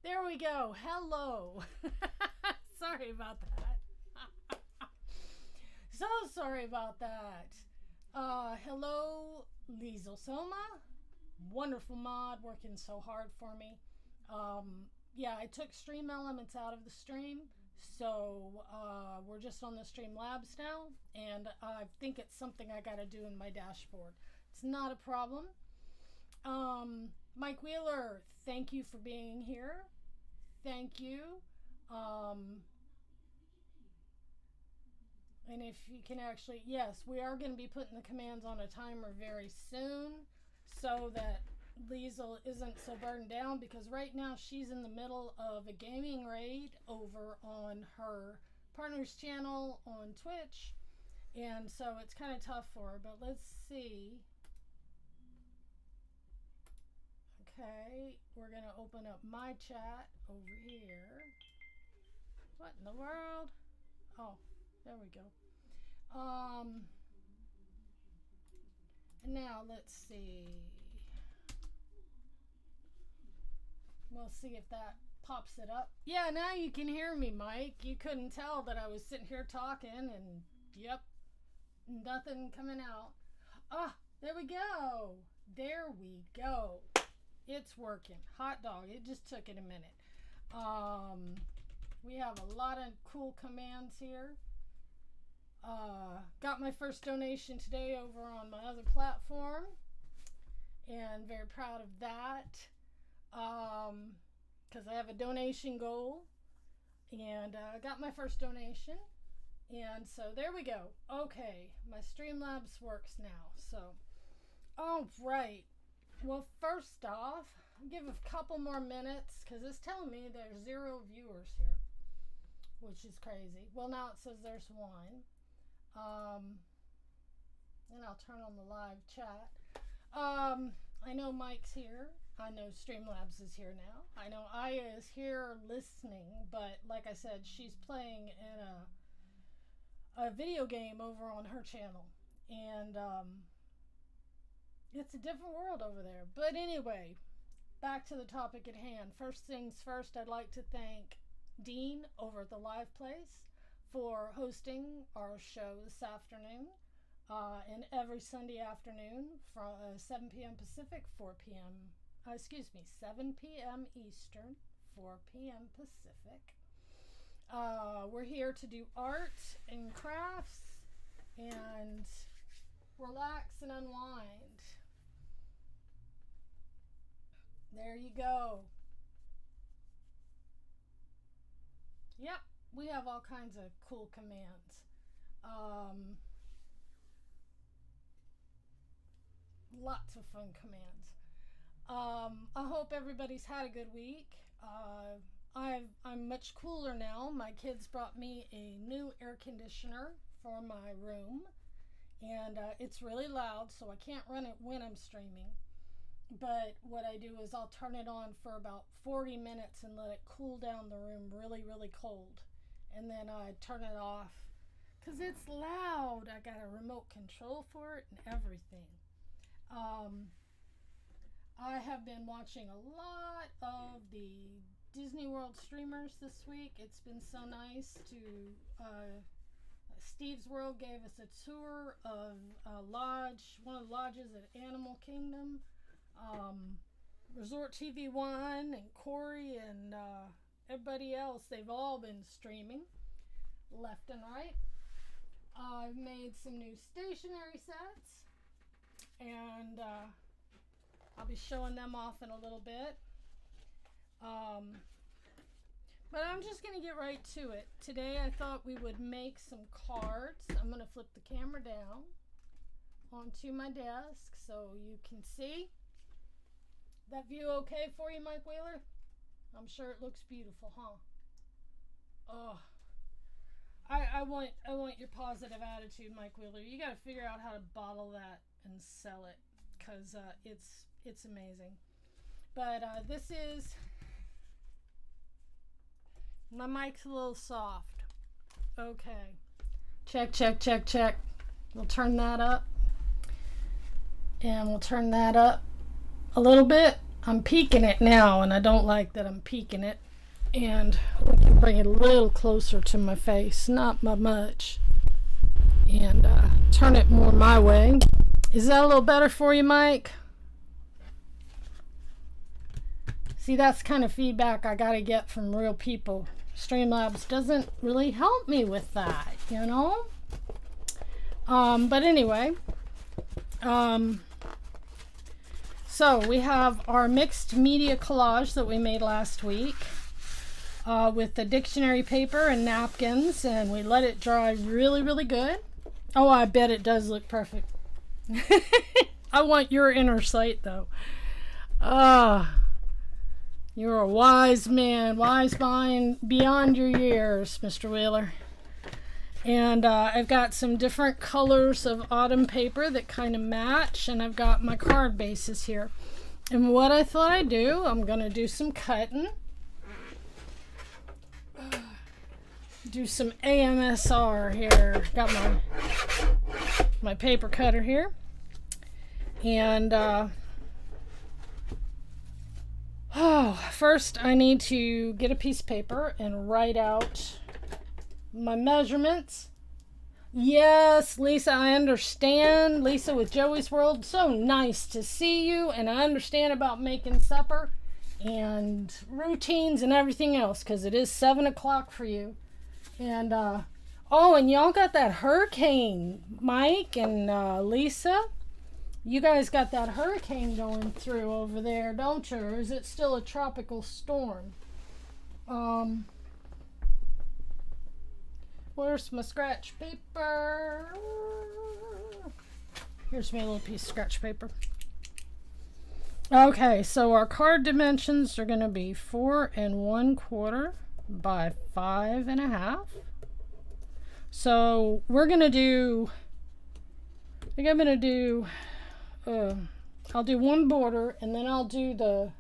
There we go. Hello. Sorry about that. So sorry about that. Hello, Liesel Soma. Wonderful mod, working so hard for me. Yeah, I took Stream Elements out of the stream, so we're just on the Streamlabs now, and I think it's something I gotta do in my dashboard. It's not a problem. Mike Wheeler, thank you for being here. Thank you. And if you can actually, yes, we are going to be putting the commands on a timer very soon so that Liesel isn't so burdened down, because right now she's in the middle of a gaming raid over on her partner's channel on Twitch. And so it's kind of tough for her, but let's see. Okay, we're going to open up my chat over here. What in the world? Oh, there we go. And now let's see. We'll see if that pops it up. Yeah, now you can hear me, Mike. You couldn't tell that I was sitting here talking and yep, nothing coming out. Ah, there we go. There we go. It's working. Hot dog. It just took it a minute. We have a lot of cool commands here. Got my first donation today over on my other platform, and very proud of that, because I have a donation goal, and I got my first donation, and so there we go. Okay, my Streamlabs works now. So, all right. Well, first off, I'll give a couple more minutes because it's telling me there's 0 viewers here, which is crazy. Well, now it says there's 1. And I'll turn on the live chat. I know Mike's here. I know Streamlabs is here now. I know Aya is here listening, but like I said, she's playing in a video game over on her channel. And it's a different world over there. But anyway, back to the topic at hand. First things first, I'd like to thank Dean over at the Live Place for hosting our show this afternoon, and every Sunday afternoon from 7 p.m. Pacific, 7 p.m. Eastern, 4 p.m. Pacific. We're here to do art and crafts and relax and unwind. There you go. Yep, we have all kinds of cool commands. Lots of fun commands. I hope everybody's had a good week. I'm much cooler now. My kids brought me a new air conditioner for my room, and it's really loud, so I can't run it when I'm streaming. But what I do is I'll turn it on for about 40 minutes and let it cool down the room really, really cold. And then I turn it off because it's loud. I got a remote control for it and everything. I have been watching a lot of the Disney World streamers this week. It's been so nice to... Steve's World gave us a tour of a lodge, one of the lodges at Animal Kingdom. Resort TV 1 and Corey and everybody else, they've all been streaming left and right. I've made some new stationery sets, and I'll be showing them off in a little bit. But I'm just going to get right to it. Today I thought we would make some cards. I'm going to flip the camera down onto my desk so you can see. That view okay for you, Mike Wheeler? I'm sure it looks beautiful, huh? Oh, I want your positive attitude, Mike Wheeler. You got to figure out how to bottle that and sell it, because it's amazing. But this is... My mic's a little soft. Okay. Check, check, check, check. We'll turn that up. And we'll turn that up a little bit. I'm peeking it now, and I don't like that I'm peeking it. And I can bring it a little closer to my face, not by much. And turn it more my way. Is that a little better for you, Mike? See, that's the kind of feedback I gotta get from real people. Streamlabs doesn't really help me with that, you know? But anyway, so we have our mixed media collage that we made last week with the dictionary paper and napkins, and we let it dry really, really good. Oh, I bet it does look perfect. I want your inner sight, though. You're a wise man, wise mind beyond your years, Mr. Wheeler. And I've got some different colors of autumn paper that kind of match, and I've got my card bases here. And what I thought I'd do, I'm going to do some cutting. Do some AMSR here. Got my paper cutter here. And first I need to get a piece of paper and write out my measurements. Yes, Lisa, I understand. Lisa with Joey's World, so nice to see you, and I understand about making supper and routines and everything else, because it is 7 o'clock for you. And and y'all got that hurricane, Mike and Lisa. You guys got that hurricane going through over there, don't you? Or is it still a tropical storm? Where's my scratch paper? Here's my little piece of scratch paper. Okay, so our card dimensions are going to be 4 1/4 by 5 1/2. So we're going to do, I think I'm going to do, I'll do one border, and then I'll do the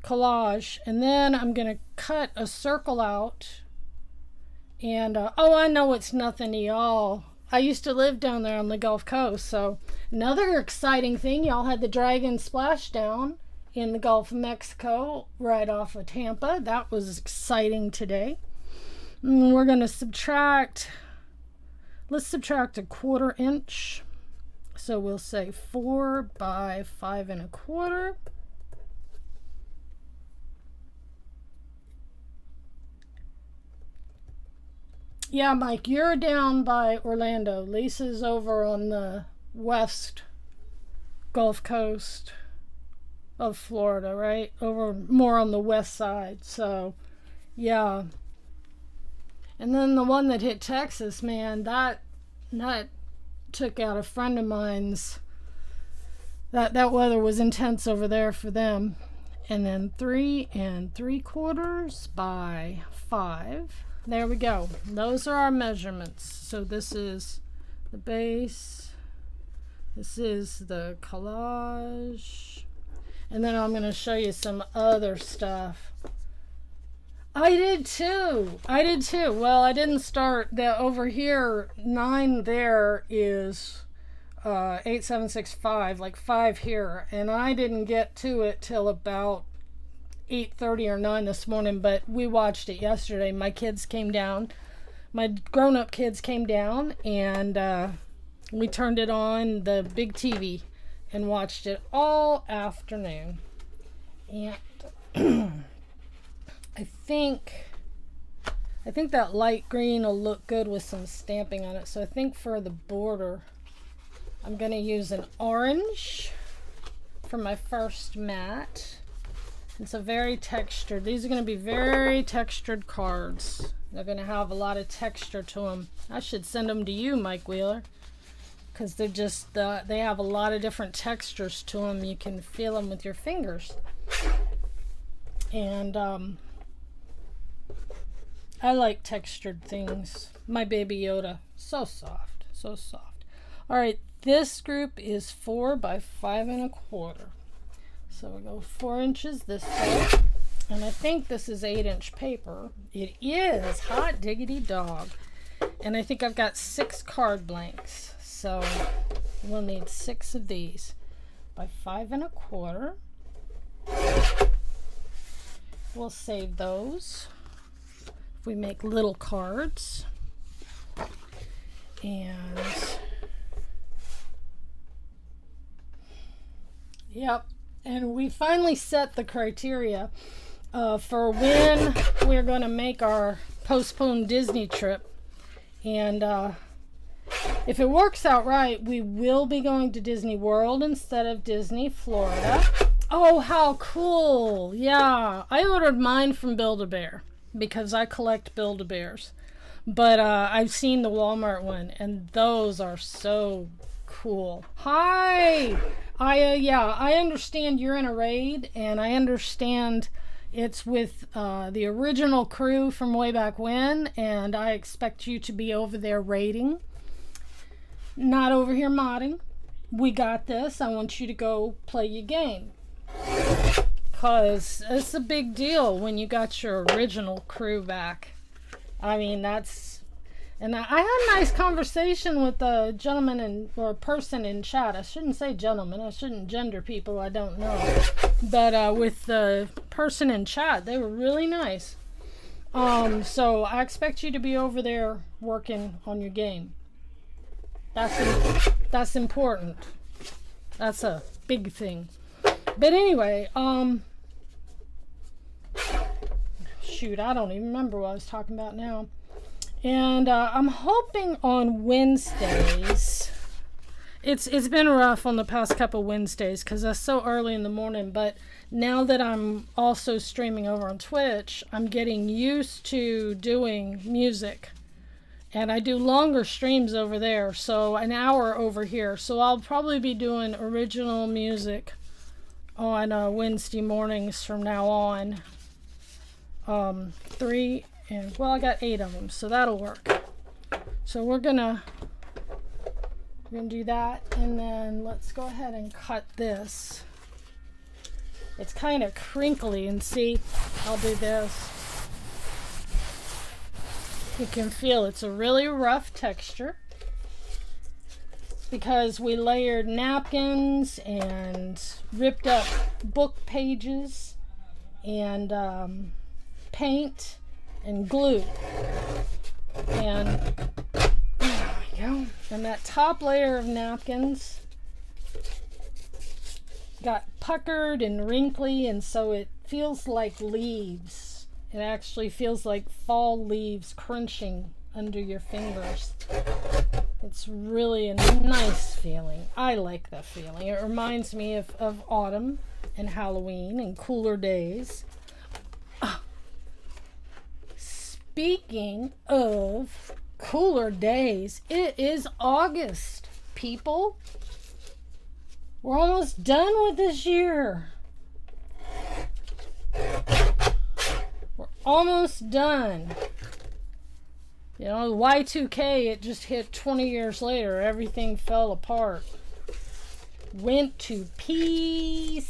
collage, and then I'm going to cut a circle out. And, I know it's nothing to y'all. I used to live down there on the Gulf Coast, so another exciting thing, y'all had the dragon splashdown in the Gulf of Mexico right off of Tampa. That was exciting today. We're going to subtract, let's subtract 1/4 inch. So we'll say 4 by 5 1/4. Yeah, Mike, you're down by Orlando. Lisa's over on the west Gulf Coast of Florida, right? Over more on the west side. So, yeah. And then the one that hit Texas, man, that took out a friend of mine's. That weather was intense over there for them. And then 3 3/4 by 5. There we go. Those are our measurements. So this is the base. This is the collage. And then I'm going to show you some other stuff. I did too. Well, I didn't start that over here. 9 there is 8765, like 5 here. And I didn't get to it till about 8:30 or 9 this morning, but we watched it yesterday. My kids came down, my grown-up kids came down, and we turned it on the big TV and watched it all afternoon. And I think that light green will look good with some stamping on it. So I think for the border, I'm going to use an orange for my first mat. It's a very textured, these are going to be very textured cards. They're going to have a lot of texture to them. I should send them to you, Mike Wheeler, because they're just, they have a lot of different textures to them. You can feel them with your fingers. And I like textured things. My baby Yoda, so soft, so soft. All right, this group is 4 by 5 1/4. So we go 4 inches this way, and I think this is 8-inch paper. It is, hot diggity dog. And I think I've got 6 card blanks, so we'll need 6 of these by 5 1/4. We'll save those. We make little cards. And yep, and we finally set the criteria for when we're going to make our postponed Disney trip. And if it works out right, we will be going to Disney World instead of Disney Florida. Oh, how cool. Yeah, I ordered mine from Build-A-Bear because I collect Build-A-Bears. But I've seen the Walmart one, and those are so cool. Hi! I understand you're in a raid, and I understand it's with the original crew from way back when, and I expect you to be over there raiding. Not over here modding. We got this. I want you to go play your game. Because it's a big deal when you got your original crew back. I mean, that's... And I had a nice conversation with a gentleman or person in chat. I shouldn't say gentleman. I shouldn't gender people I don't know. But with the person in chat, they were really nice. So I expect you to be over there working on your game. That's important. That's a big thing. But anyway, shoot, I don't even remember what I was talking about now. And I'm hoping on Wednesdays. It's been rough on the past couple Wednesdays because that's so early in the morning. But now that I'm also streaming over on Twitch, I'm getting used to doing music. And I do longer streams over there, so an hour over here. So I'll probably be doing original music on Wednesday mornings from now on. 3 and well, I got 8 of them, so that'll work. So we're gonna do that, and then let's go ahead and cut this. It's kind of crinkly, and see, I'll do this. You can feel it's a really rough texture because we layered napkins and ripped up book pages and paint and glue. And there we go. And that top layer of napkins got puckered and wrinkly, and so it feels like leaves. It actually feels like fall leaves crunching under your fingers. It's really a nice feeling. I like that feeling. It reminds me of autumn and Halloween and cooler days. Speaking of cooler days, it is August, people. We're almost done with this year. We're almost done. You know, Y2K, it just hit 20 years later. Everything fell apart. Went to pieces.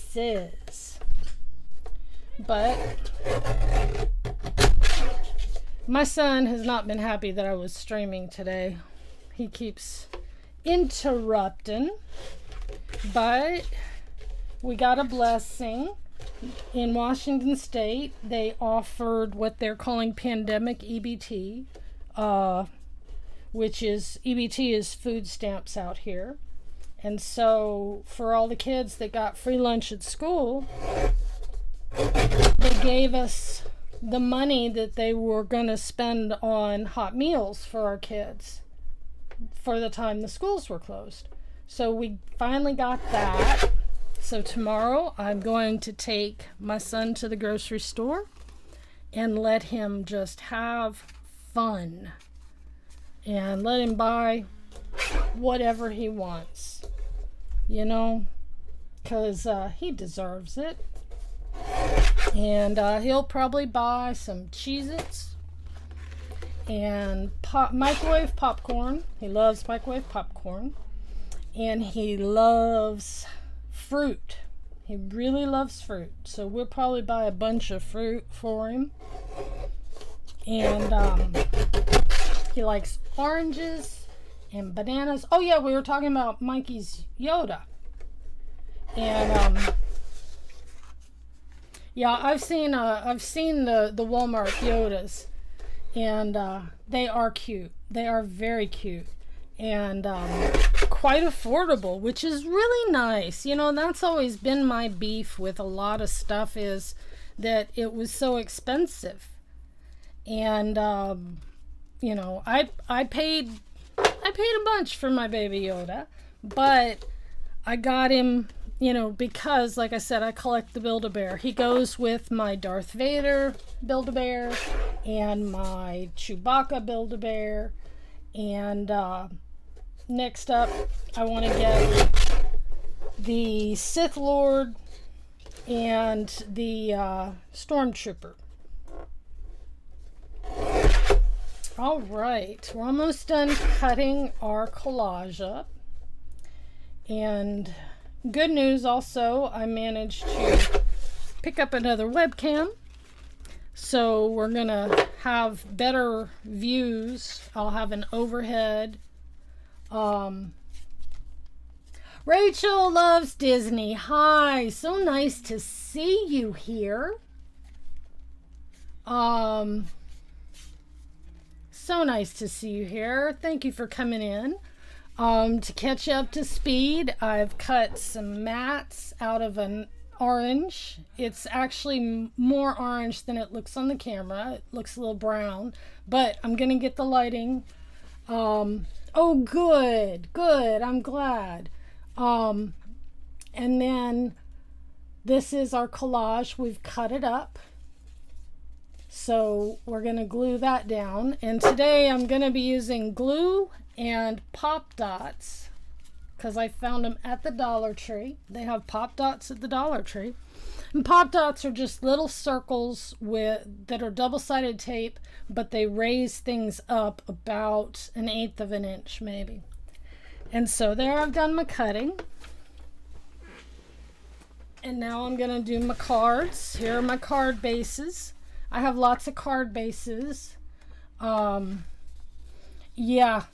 But my son has not been happy that I was streaming today. He keeps interrupting. But we got a blessing. In Washington State, they offered what they're calling pandemic EBT, which is, EBT is food stamps out here. And so for all the kids that got free lunch at school, they gave us the money that they were going to spend on hot meals for our kids for the time the schools were closed. So we finally got that. So tomorrow I'm going to take my son to the grocery store and let him just have fun and let him buy whatever he wants, you know, because he deserves it. And he'll probably buy some Cheez-Its and microwave popcorn. He loves microwave popcorn. And he loves fruit. He really loves fruit. So we'll probably buy a bunch of fruit for him. And he likes oranges and bananas. Oh yeah, we were talking about Mikey's Yoda. And Yeah, I've seen the Walmart Yodas, and they are cute. They are very cute, and quite affordable, which is really nice. You know, that's always been my beef with a lot of stuff, is that it was so expensive. And you know, I paid a bunch for my baby Yoda, but I got him, you know, because, like I said, I collect the Build-A-Bear. He goes with my Darth Vader Build-A-Bear and my Chewbacca Build-A-Bear. And next up, I want to get the Sith Lord and the Stormtrooper. All right, we're almost done cutting our collage up. And good news also, I managed to pick up another webcam. So we're going to have better views. I'll have an overhead. Rachel loves Disney. Hi, so nice to see you here. So nice to see you here. Thank you for coming in. To catch you up to speed, I've cut some mats out of an orange. It's actually more orange than it looks on the camera. It looks a little brown, but I'm gonna get the lighting. Oh, good. I'm glad. And then this is our collage. We've cut it up. So we're going to glue that down. And today I'm going to be using glue and pop dots because I found them at the Dollar Tree. They have pop dots at the Dollar Tree. And pop dots are just little circles that are double-sided tape, but they raise things up about 1/8 of an inch maybe. And so there, I've done my cutting. And now I'm going to do my cards. Here are my card bases. I have lots of card bases. Yeah,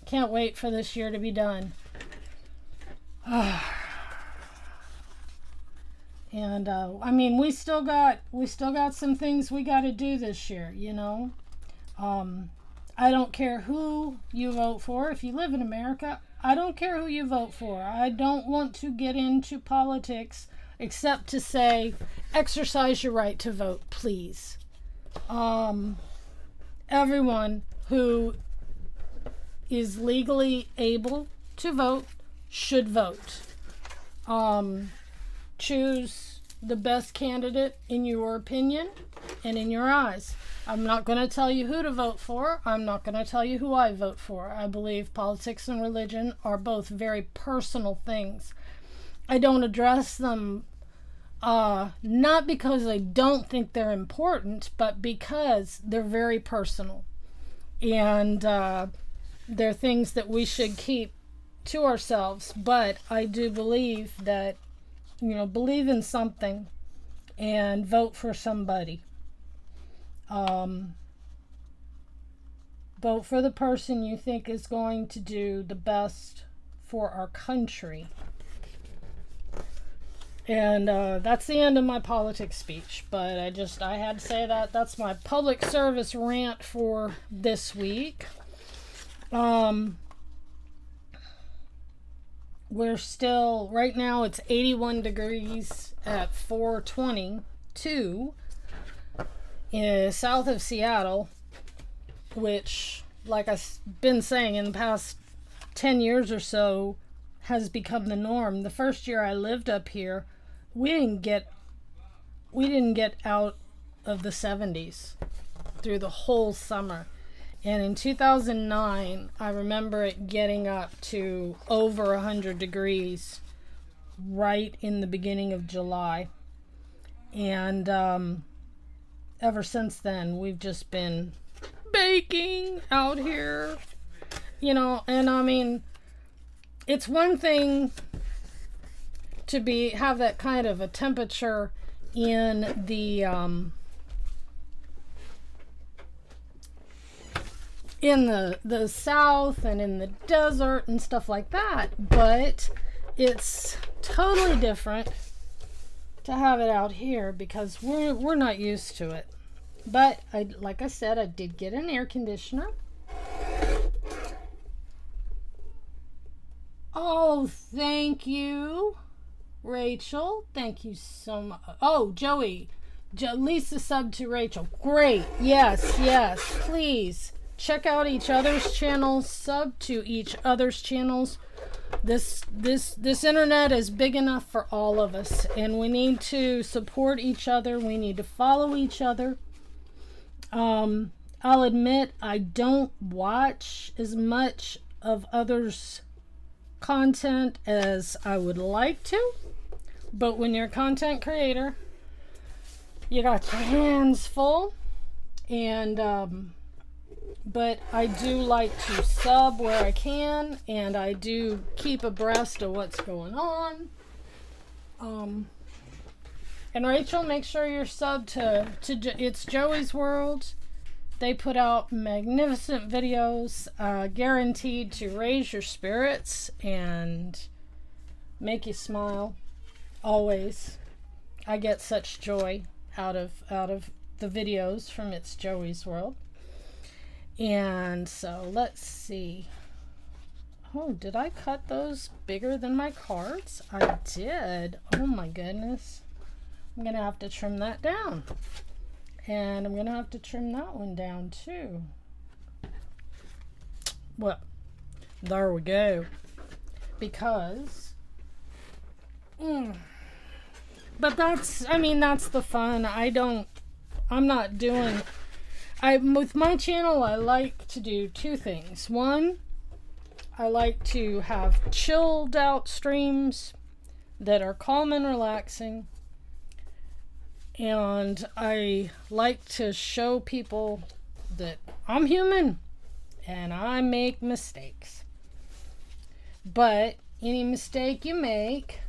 can't wait for this year to be done. And I mean, we still got some things we got to do this year, you know. I don't care who you vote for. If you live in America, I don't care who you vote for. I don't want to get into politics except to say, exercise your right to vote, please. Everyone who is legally able to vote should vote. Choose the best candidate in your opinion and in your eyes. I'm not going to tell you who to vote for. I'm not going to tell you who I vote for. I believe politics and religion are both very personal things. I don't address them not because I don't think they're important, but because they're very personal. And they're things that we should keep to ourselves. But I do believe that, you know, believe in something and vote for somebody. Vote for the person you think is going to do the best for our country. And that's the end of my politics speech, but I had to say that. That's my public service rant for this week. We're still, right now it's 81 degrees at 4:22 south of Seattle, which, like I've been saying, in the past 10 years or so has become the norm. The first year I lived up here, we didn't get out of the 70s through the whole summer. And in 2009, I remember it getting up to over 100 degrees right in the beginning of July. And ever since then, we've just been baking out here. You know, and I mean, it's one thing to have that kind of a temperature in the south and in the desert and stuff like that, but it's totally different to have it out here because we're not used to it. But like I said, I did get an air conditioner. Oh, thank you, Rachel. Thank you so much. Oh, Joey. Lisa subbed to Rachel. Great. Yes, yes. Please check out each other's channels. Sub to each other's channels. This internet is big enough for all of us, and we need to support each other. We need to follow each other. I'll admit I don't watch as much of others' content as I would like to, but when you're a content creator, you got your hands full, and but I do like to sub where I can, and I do keep abreast of what's going on. And Rachel, make sure you're subbed to It's Joey's World. They put out magnificent videos, guaranteed to raise your spirits and make you smile. Always, I get such joy out of the videos from It's Joey's World. And so let's see. Oh, did I cut those bigger than my cards? I did. Oh my goodness. I'm gonna have to trim that down. And I'm gonna have to trim that one down too. Well, there we go. Because but that's the fun. With my channel, I like to do two things. One, I like to have chilled out streams that are calm and relaxing. And I like to show people that I'm human and I make mistakes. But any mistake you make,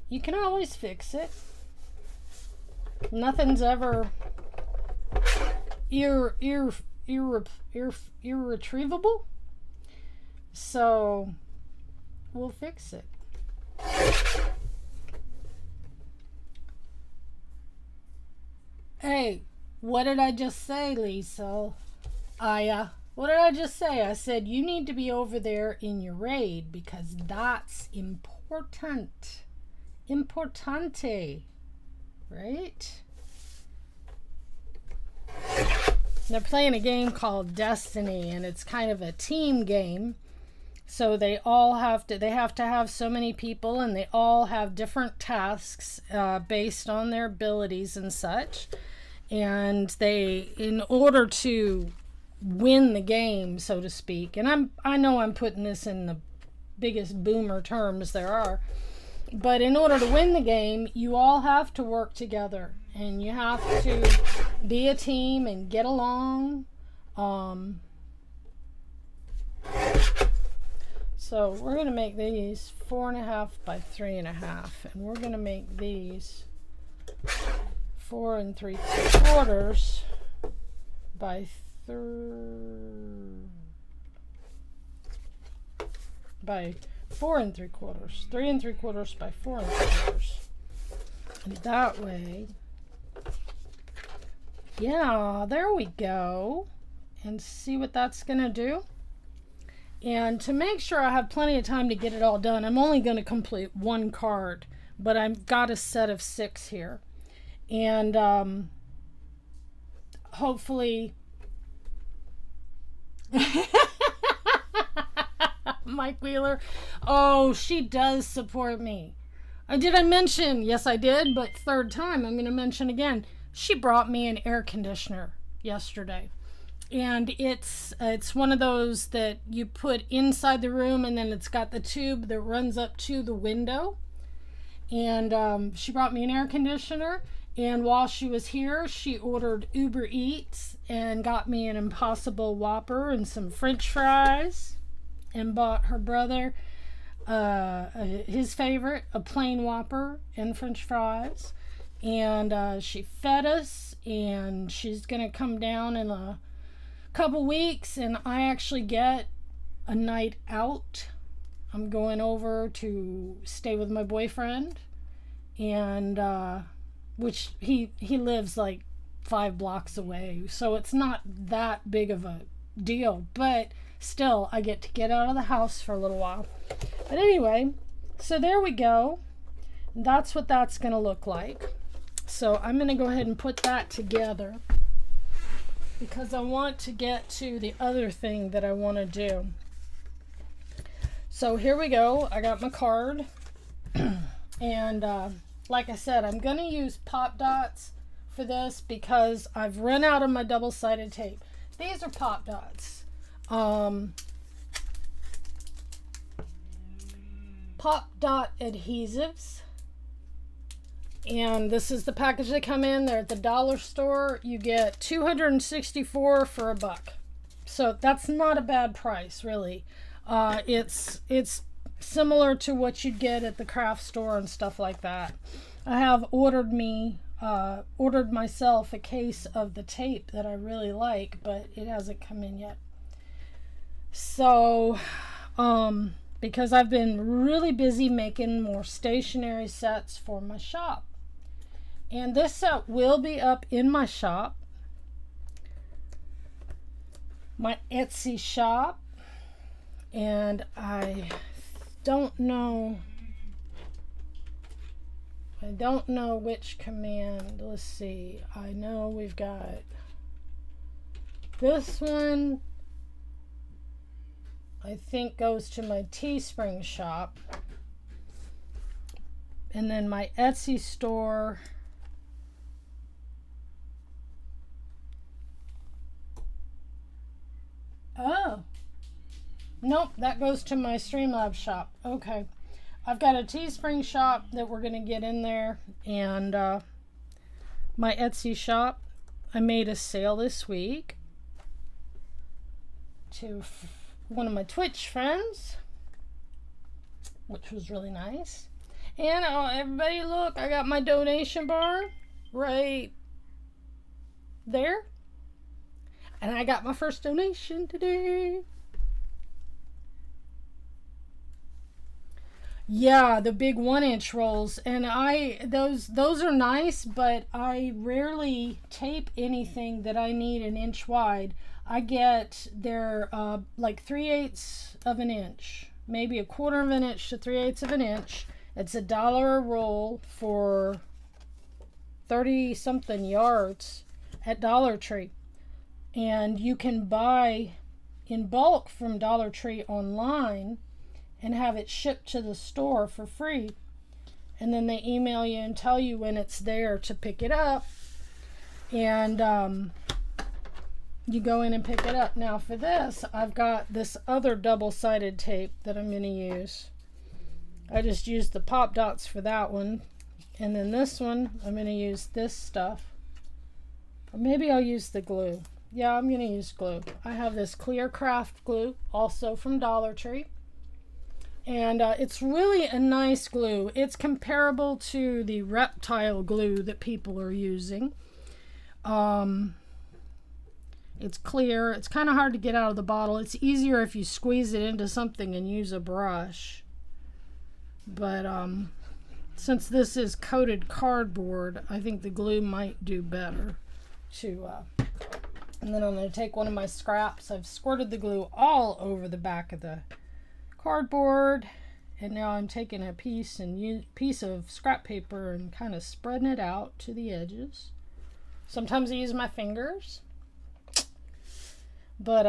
you can always fix it. Nothing's ever irretrievable. So we'll fix it. Hey, what did I just say, Lisa? What did I just say? I said you need to be over there in your raid because that's important. Importante. Right? They're playing a game called Destiny, and it's kind of a team game. So they have to have so many people, and they all have different tasks based on their abilities and such. And in order to win the game, so to speak, and I know I'm putting this in the biggest boomer terms there are, but in order to win the game, you all have to work together, and you have to be a team and get along. So we're going to make these 4.5 by 3.5, and we're going to make these 4 3/4 by 4 3/4, 3 3/4 by 4 3/4. And that way, yeah, there we go. And see what that's gonna do. And to make sure I have plenty of time to get it all done, I'm only going to complete one card, but I've got a set of 6 here. And hopefully Mike Wheeler, oh, she does support me. Did I mention? Yes, I did, but third time I'm going to mention again. She brought me an air conditioner yesterday. And it's one of those that you put inside the room, and then it's got the tube that runs up to the window. And she brought me an air conditioner. And while she was here, she ordered Uber Eats and got me an Impossible Whopper and some French fries. And bought her brother his favorite, a plain Whopper and French fries. And she fed us, and she's going to come down in a couple weeks, and I actually get a night out. I'm going over to stay with my boyfriend, and which he lives like 5 blocks away, so it's not that big of a deal, but still I get to get out of the house for a little while. But anyway, so there we go. That's what that's gonna look like. So I'm gonna go ahead and put that together because I want to get to the other thing that I want to do. So here we go. I got my card and like I said, I'm gonna use pop dots for this because I've run out of my double-sided tape. These are pop dots. Pop dot adhesives. And this is the package they come in. They're at the dollar store. You get 264 for $1. So that's not a bad price, really. It's similar to what you'd get at the craft store and stuff like that. I have ordered myself a case of the tape that I really like, but it hasn't come in yet. So, because I've been really busy making more stationery sets for my shop. And this set will be up in my shop, my Etsy shop, and I don't know which command. Let's see. I know we've got this one, I think goes to my Teespring shop, and then my Etsy store nope, that goes to my Streamlabs shop. Okay, I've got a Teespring shop that we're gonna get in there, and my Etsy shop. I made a sale this week to one of my Twitch friends, which was really nice. And everybody look, I got my donation bar right there, and I got my first donation today. Yeah, the big 1-inch rolls, and those are nice, but I rarely tape anything that I need an inch wide. I get they're like 3/8 of an inch, maybe 1/4 of an inch to 3/8 of an inch. It's $1 a roll for 30 something yards at Dollar Tree, and you can buy in bulk from Dollar Tree online and have it shipped to the store for free, and then they email you and tell you when it's there to pick it up, and you go in and pick it up. Now for this, I've got this other double-sided tape that I'm going to use. I just used the pop dots for that one, and then this one I'm going to use this stuff, or maybe I'll use the glue. Yeah, I'm going to use glue. I have this clear craft glue, also from Dollar Tree. And it's really a nice glue. It's comparable to the reptile glue that people are using. It's clear. It's kind of hard to get out of the bottle. It's easier if you squeeze it into something and use a brush. But since this is coated cardboard, I think the glue might do better. And then I'm going to take one of my scraps. I've squirted the glue all over the back of the cardboard, and now I'm taking a piece of scrap paper and kind of spreading it out to the edges. Sometimes I use my fingers, but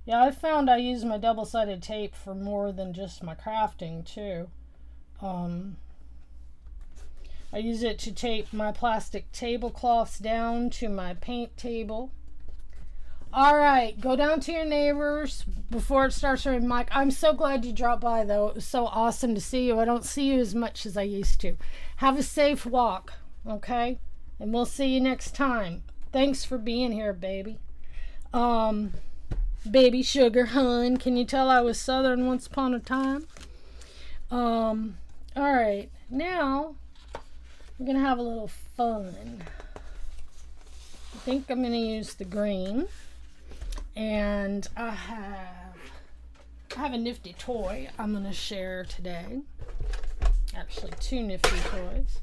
yeah, I found I use my double-sided tape for more than just my crafting too. I use it to tape my plastic tablecloths down to my paint table. All right, go down to your neighbors before it starts raining. Mike, I'm so glad you dropped by, though. It was so awesome to see you. I don't see you as much as I used to. Have a safe walk, okay? And we'll see you next time. Thanks for being here, baby. Baby sugar, hun. Can you tell I was Southern once upon a time? All right, now we're going to have a little fun. I think I'm going to use the green. And I have a nifty toy I'm going to share today. Actually, 2 nifty toys.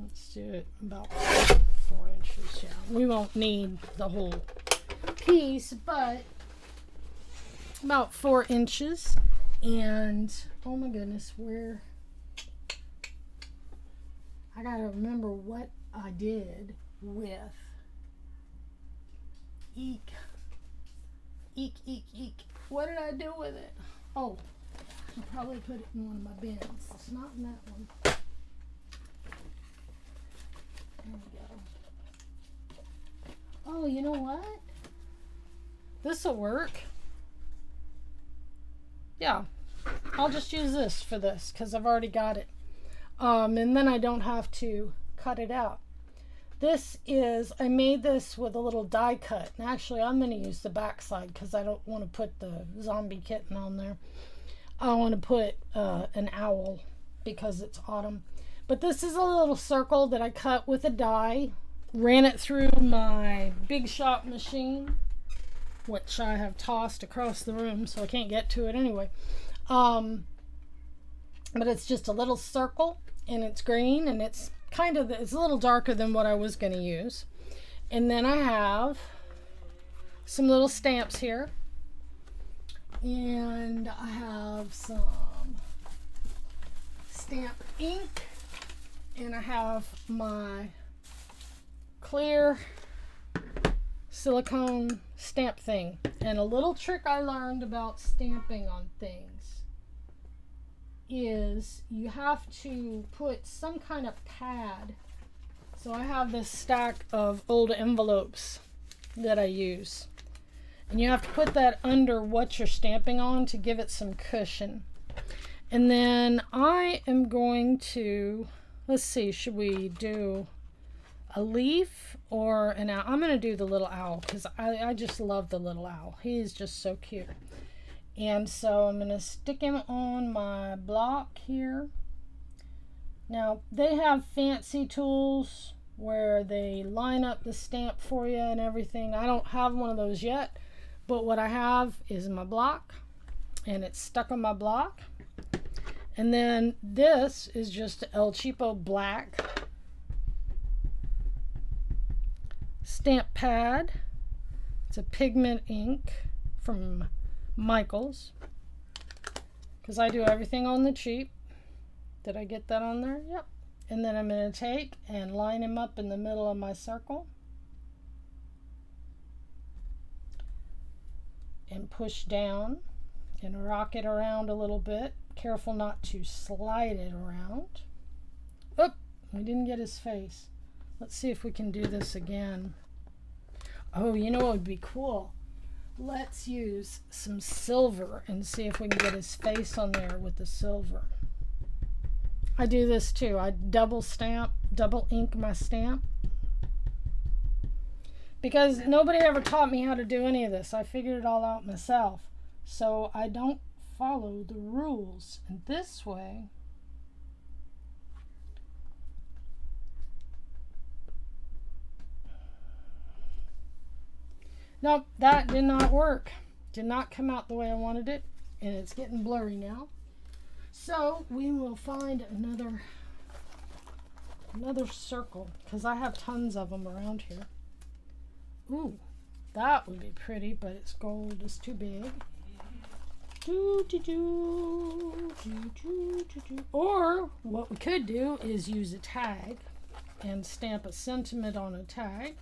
Let's do it about 4 inches. Yeah, we won't need the whole piece, but about 4 inches. And oh my goodness, where I gotta remember what I did with eek. What did I do with it? Oh, I probably put it in one of my bins. It's not in that one. There we go. Oh, you know what? This'll work. Yeah, I'll just use this for this because I've already got it. And then I don't have to cut it out. This is, I made this with a little die cut. And actually, I'm going to use the back side because I don't want to put the zombie kitten on there. I want to put an owl because it's autumn. But this is a little circle that I cut with a die. Ran it through my Big Shot machine, which I have tossed across the room so I can't get to it anyway. But it's just a little circle and it's green and it's kind of, it's a little darker than what I was going to use. And then I have some little stamps here. And I have some stamp ink. And I have my clear silicone stamp thing. And a little trick I learned about stamping on things is you have to put some kind of pad. So I have this stack of old envelopes that I use. And you have to put that under what you're stamping on to give it some cushion. And then I am going to, let's see, should we do a leaf or an owl? I'm going to do the little owl because I just love the little owl. He's just so cute. And so I'm going to stick him on my block here. Now, they have fancy tools where they line up the stamp for you and everything. I don't have one of those yet, but what I have is my block, and it's stuck on my block. And then this is just El Cheapo Black stamp pad. It's a pigment ink from Michaels, because I do everything on the cheap. Did I get that on there? Yep. And then I'm going to take and line him up in the middle of my circle and push down and rock it around a little bit. Careful not to slide it around. Oop, we didn't get his face. Let's see if we can do this again. Oh, you know what would be cool? Let's use some silver and see if we can get his face on there with the silver. I do this too. I double ink my stamp. Because nobody ever taught me how to do any of this. I figured it all out myself. So I don't follow the rules. And this way, nope, that did not work. Did not come out the way I wanted it, and it's getting blurry now. So we will find another circle, because I have tons of them around here. Ooh, that would be pretty, but it's gold. It's too big. Or what we could do is use a tag and stamp a sentiment on a tag.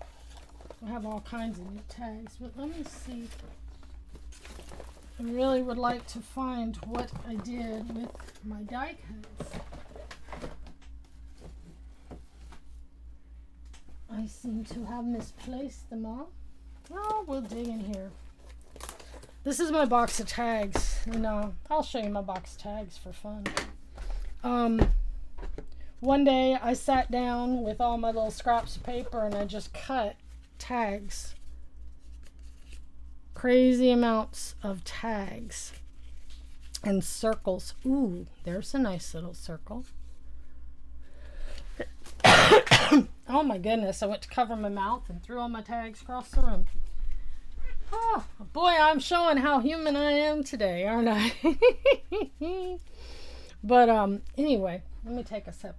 I have all kinds of new tags, but let me see. I really would like to find what I did with my die cuts. I seem to have misplaced them all. Oh, we'll dig in here. This is my box of tags. No, I'll show you my box of tags for fun. One day I sat down with all my little scraps of paper and I just cut tags. Crazy amounts of tags and circles. Ooh, there's a nice little circle. Oh my goodness, I went to cover my mouth and threw all my tags across the room. Oh boy, I'm showing how human I am today, aren't I? But anyway, let me take a sip.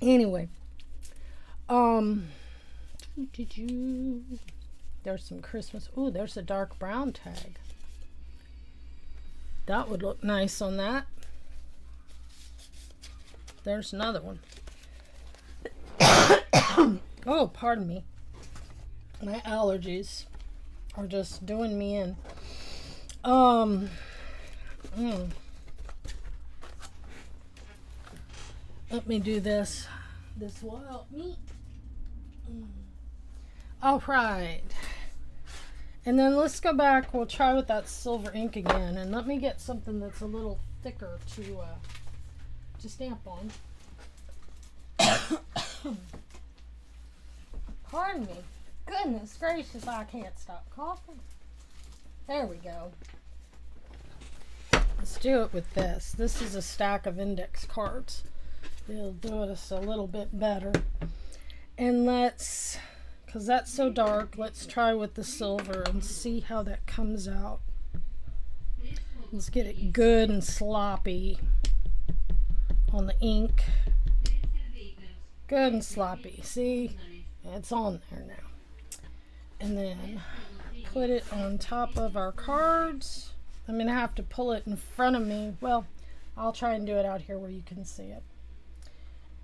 Anyway, there's some Christmas. Ooh, there's a dark brown tag. That would look nice on that. There's another one. Oh, pardon me. My allergies are just doing me in. Let me do this. This will help me. All right. And then let's go back. We'll try with that silver ink again. And let me get something that's a little thicker to stamp on. Pardon me. Goodness gracious, I can't stop coughing. There we go. Let's do it with this. This is a stack of index cards. It'll do us a little bit better. And let's, because that's so dark, let's try with the silver and see how that comes out. Let's get it good and sloppy on the ink. Good and sloppy. See? It's on there now. And then put it on top of our cards. I'm going to have to pull it in front of me. Well, I'll try and do it out here where you can see it.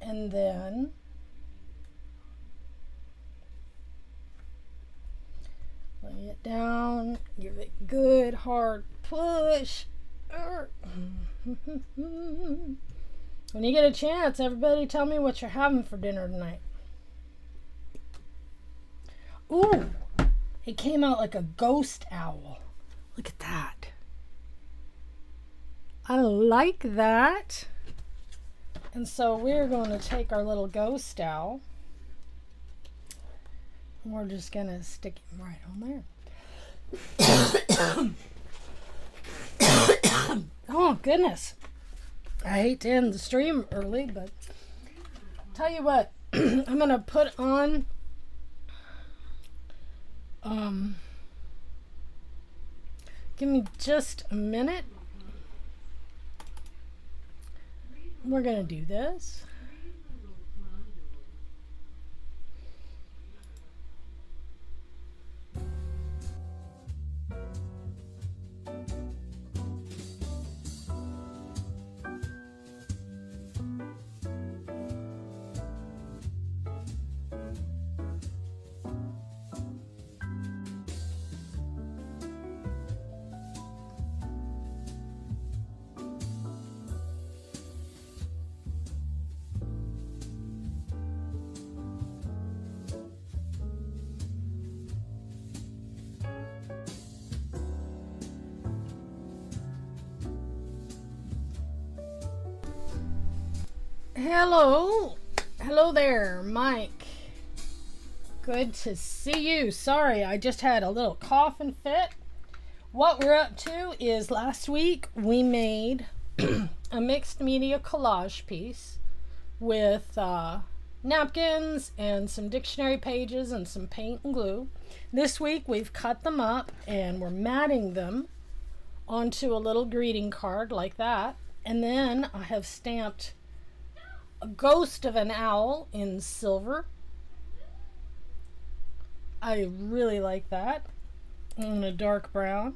And then lay it down. Give it a good hard push. When you get a chance, everybody tell me what you're having for dinner tonight. Ooh, it came out like a ghost owl. Look at that. I like that. And so we're going to take our little ghost owl. And we're just going to stick him right on there. Oh, goodness. I hate to end the stream early, but tell you what, I'm going to put on give me just a minute. We're going to do this. Hello there, Mike. Good to see you. Sorry, I just had a little coughing fit. What we're up to is last week we made a mixed media collage piece with napkins and some dictionary pages and some paint and glue. This week we've cut them up and we're matting them onto a little greeting card like that. And then I have stamped a ghost of an owl in silver. I really like that. In a dark brown.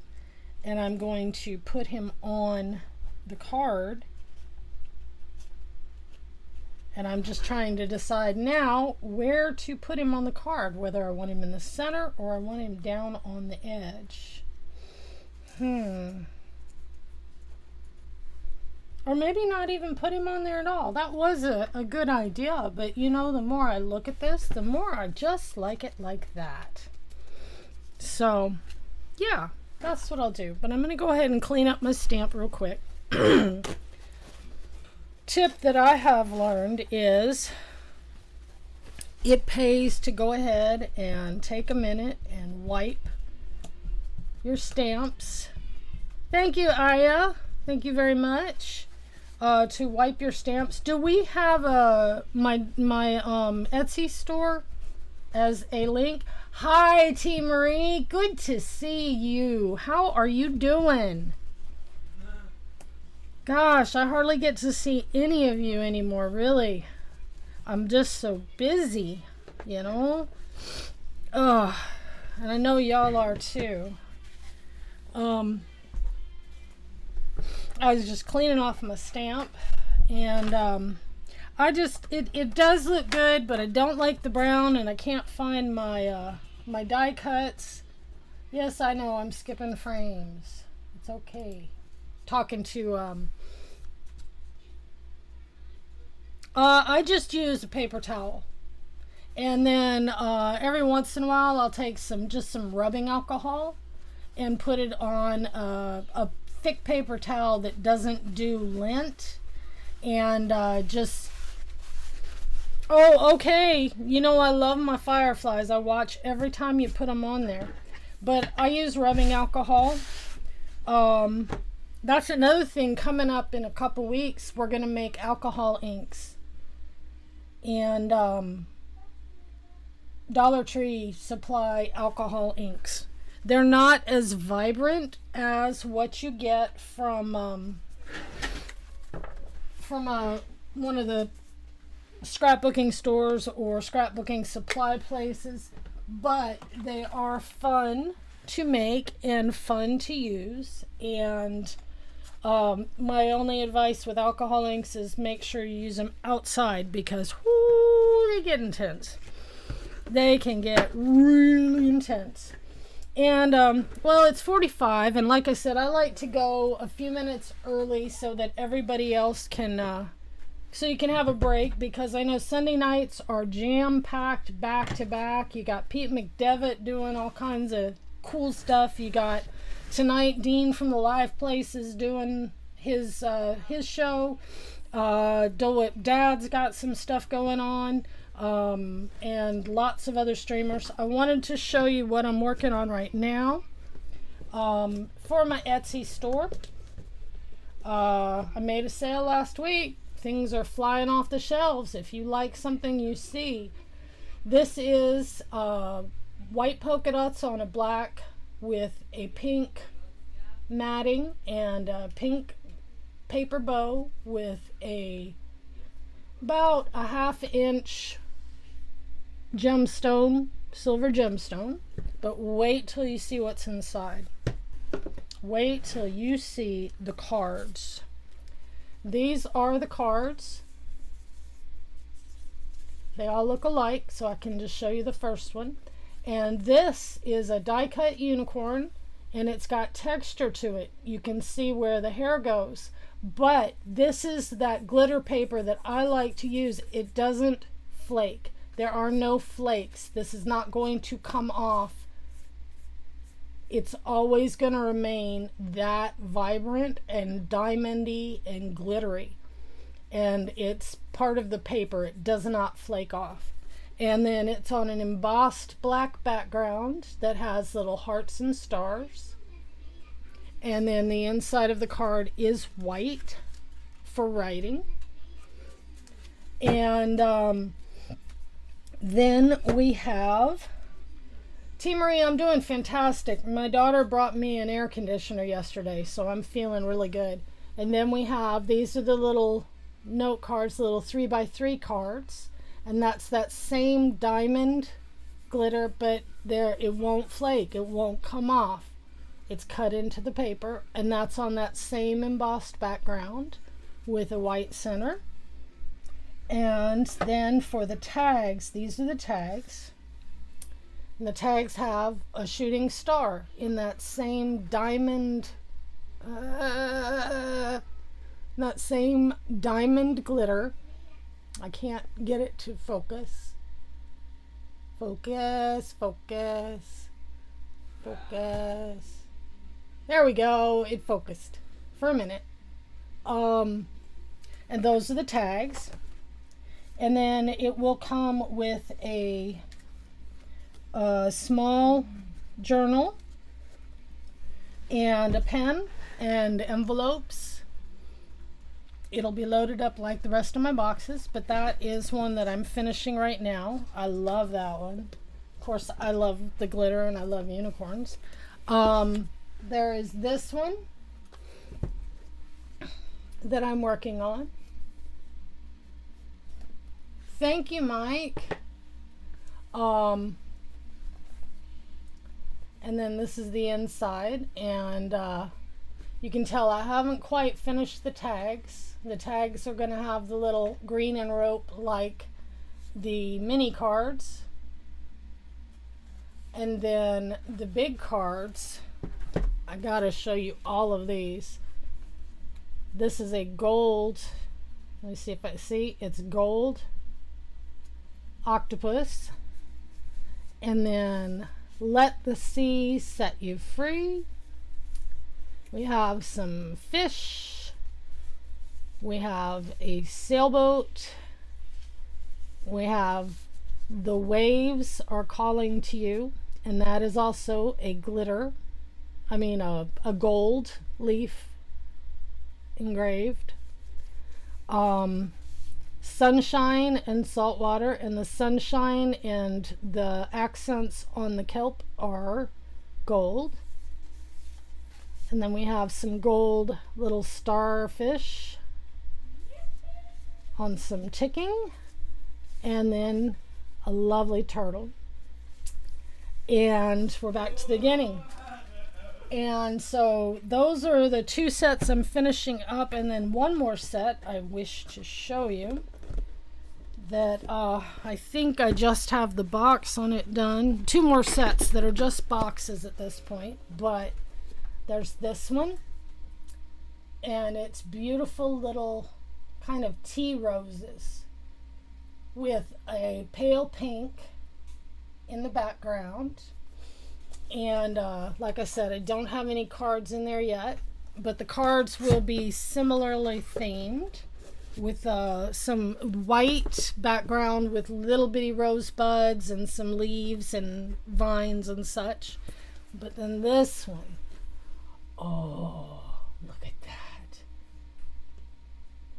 And I'm going to put him on the card. And I'm just trying to decide now where to put him on the card. Whether I want him in the center or I want him down on the edge. Or maybe not even put him on there at all. That was a good idea. But you know, the more I look at this, the more I just like it like that. So, yeah, that's what I'll do. But I'm going to go ahead and clean up my stamp real quick. Tip that I have learned is it pays to go ahead and take a minute and wipe your stamps. Thank you, Aya. Thank you very much. To wipe your stamps. Do we have my Etsy store as a link? Hi, T. Marie. Good to see you. How are you doing? Gosh, I hardly get to see any of you anymore, really. I'm just so busy, you know? Ugh. And I know y'all are too. I was just cleaning off my stamp, and it does look good, but I don't like the brown, and I can't find my my die cuts. Yes, I know I'm skipping frames. It's okay. Talking to I just use a paper towel, and then every once in a while I'll take some rubbing alcohol and put it on a thick paper towel that doesn't do lint, and oh, okay, you know, I love my fireflies. I watch every time you put them on there, but I use rubbing alcohol. That's another thing coming up in a couple weeks. We're gonna make alcohol inks, and Dollar Tree supply alcohol inks. They're not as vibrant as what you get from one of the scrapbooking stores or scrapbooking supply places, but they are fun to make and fun to use. And my only advice with alcohol inks is make sure you use them outside, because whoo, they get intense. They can get really intense. And well, it's 45, and like I said, I like to go a few minutes early so that everybody else can so you can have a break, because I know Sunday nights are jam-packed back to back. You got Pete McDevitt doing all kinds of cool stuff. You got tonight Dean from the Live Places doing his show. Dole Whip Dad's got some stuff going on. And lots of other streamers. I wanted to show you what I'm working on right now for my Etsy store. I made a sale last week. Things are flying off the shelves. If you like something you see, this is white polka dots on a black with a pink matting and a pink paper bow with about a 1/2 inch gemstone, silver gemstone. But wait till you see what's inside. Wait till you see the cards. These are the cards. They all look alike, so I can just show you the first one. And this is a die cut unicorn, and it's got texture to it. You can see where the hair goes. But this is that glitter paper that I like to use. It doesn't flake. There are no flakes. This is not going to come off. It's always going to remain that vibrant and diamondy and glittery. And it's part of the paper. It does not flake off. And then it's on an embossed black background that has little hearts and stars. And then the inside of the card is white for writing. And then we have, T. Marie, I'm doing fantastic. My daughter brought me an air conditioner yesterday, so I'm feeling really good. And then we have, these are the little note cards, little 3x3 cards. And that's that same diamond glitter, but there, it won't flake. It won't come off. It's cut into the paper, and that's on that same embossed background with a white center. And then for the tags, these are the tags. And the tags have a shooting star in that same diamond, glitter. I can't get it to focus. Focus, focus, focus. There we go. It focused for a minute. And those are the tags. And then it will come with a small journal and a pen and envelopes. It'll be loaded up like the rest of my boxes, but that is one that I'm finishing right now. I love that one. Of course, I love the glitter and I love unicorns. There is this one. that I'm working on. Thank you, Mike. And then this is the inside, and you can tell I haven't quite finished the tags. The tags are going to have the little green and rope like the mini cards. And then the big cards, I gotta show you all of these. This is a gold, let me see if I see, it's gold octopus. And then Let the Sea Set You Free. We have some fish. We have a sailboat. We have The Waves Are Calling to You, and that is also a glitter, a gold leaf engraved. Sunshine and saltwater, and the sunshine and the accents on the kelp are gold. And then we have some gold little starfish on some ticking, and then a lovely turtle. And we're back to the beginning. And so those are the two sets I'm finishing up, and then one more set I wish to show you that I think I just have the box on it done. Two more sets that are just boxes at this point, but there's this one, and it's beautiful little kind of tea roses with a pale pink in the background. And like I said, I don't have any cards in there yet, but the cards will be similarly themed with some white background with little bitty rosebuds and some leaves and vines and such. But then this one, oh, look at that.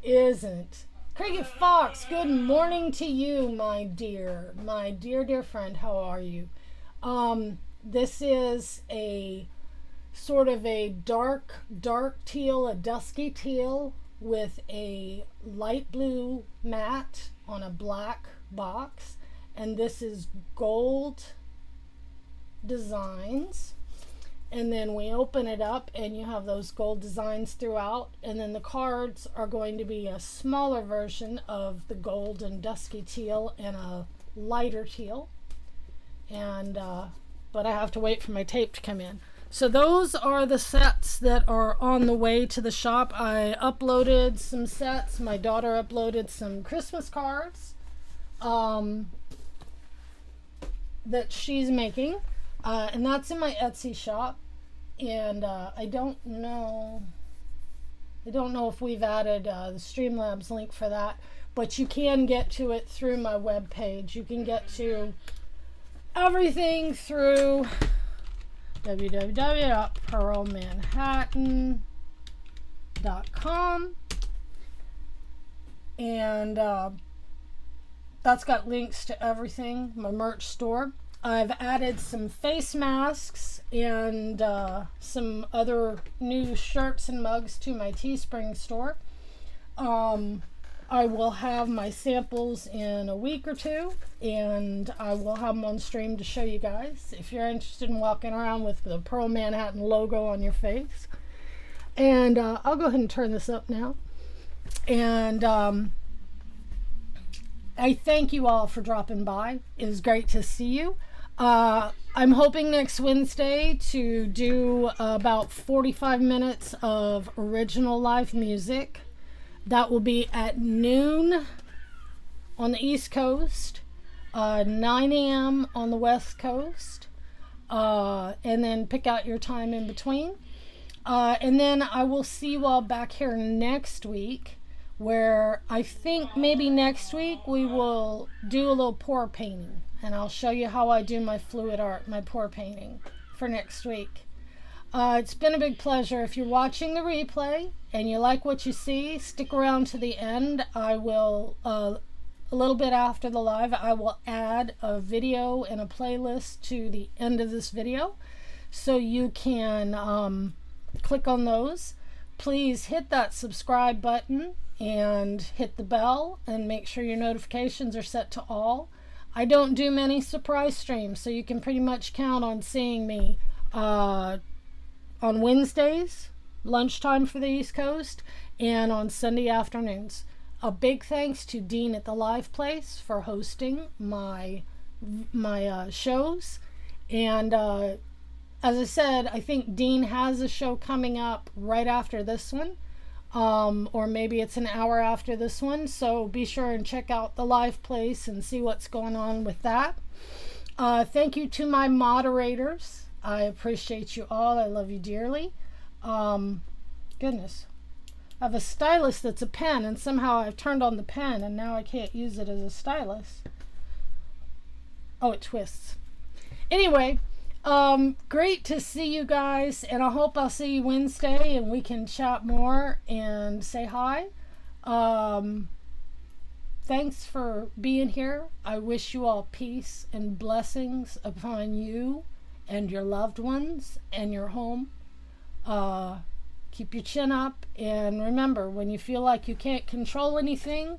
Isn't Cricket Fox, good morning to you, my dear friend. How are you? This is a sort of a dark teal, a dusky teal with a light blue mat on a black box, and this is gold designs. And then we open it up and you have those gold designs throughout, and then the cards are going to be a smaller version of the gold and dusky teal and a lighter teal. And but I have to wait for my tape to come in. So those are the sets that are on the way to the shop. I uploaded some sets. My daughter uploaded some Christmas cards that she's making, and that's in my Etsy shop. And I don't know if we've added the Streamlabs link for that, but you can get to it through my webpage. You can get to everything through www.pearlmanhattan.com, and that's got links to everything, my merch store. I've added some face masks and some other new shirts and mugs to my Teespring store. I will have my samples in a week or two, and I will have them on stream to show you guys if you're interested in walking around with the Pearl Manhattan logo on your face. And I'll go ahead and turn this up now. And I thank you all for dropping by. It was great to see you. I'm hoping next Wednesday to do about 45 minutes of original live music. That will be at noon on the East Coast, 9 a.m. on the West Coast, and then pick out your time in between. And then I will see you all back here next week, where I think maybe next week we will do a little pour painting, and I'll show you how I do my fluid art, my pour painting for next week. It's been a big pleasure. If you're watching the replay and you like what you see, stick around to the end. I will, a little bit after the live, I will add a video and a playlist to the end of this video, so you can click on those. please hit that subscribe button and hit the bell and make sure your notifications are set to all. I don't do many surprise streams, so you can pretty much count on seeing me on Wednesdays, lunchtime for the East Coast, and on Sunday afternoons. A big thanks to Dean at the Live Place for hosting my shows. And as I said, I think Dean has a show coming up right after this one. Or maybe it's an hour after this one. So be sure and check out the Live Place and see what's going on with that. Thank you to my moderators. I appreciate you all. I love you dearly. Goodness. I have a stylus that's a pen, and somehow I've turned on the pen, and now I can't use it as a stylus. Oh, it twists. Anyway, great to see you guys, and I hope I'll see you Wednesday, and we can chat more and say hi. Thanks for being here. I wish you all peace and blessings upon you and your loved ones and your home. Keep your chin up, and remember, when you feel like you can't control anything,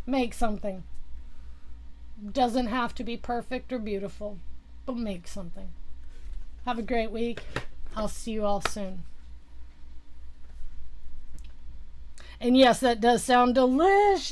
make something. Doesn't have to be perfect or beautiful, but make something. Have a great week. I'll see you all soon. And yes, that does sound delicious.